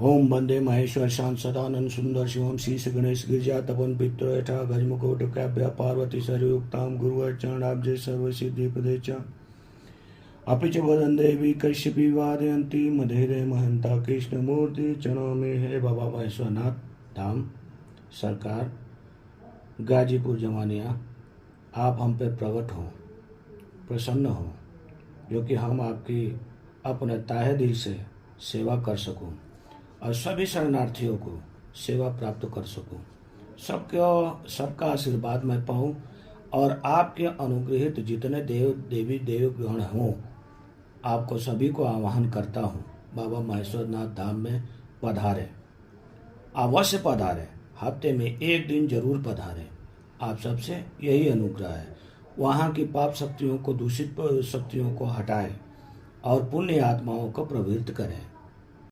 ओम वंदे महेश्वर शांत सदानंद सुंदर शिवम शीश गणेश गिरिजा तपन पित्र यथा गजमुकुट काव्य पार्वती सरयुक्ताम गुरुचरणाब्जे सर्व सिद्धि प्रदेश अपि च वदन देवी कश्यपी वादयंती मधेरे महंता कृष्ण मूर्ति चरणों में है बाबा महेश्वरनाथ धाम सरकार गाजीपुर जमानिया। आप हम पे प्रकट हो, प्रसन्न हो, जो कि हम आपकी अपने ताहे दिल से सेवा कर सकूं और सभी शरणार्थियों को सेवा प्राप्त कर सकूं, सबका आशीर्वाद मैं पाऊं और आपके अनुग्रहित जितने देव देवी देवगण हों, आपको सभी को आह्वान करता हूं, बाबा महेश्वरनाथ धाम में पधारें, अवश्य पधारें, हफ्ते में एक दिन जरूर पधारें। आप सबसे यही अनुग्रह है। वहाँ की पाप शक्तियों को, दूषित शक्तियों को हटाएं और पुण्य आत्माओं को प्रवृत्त करें।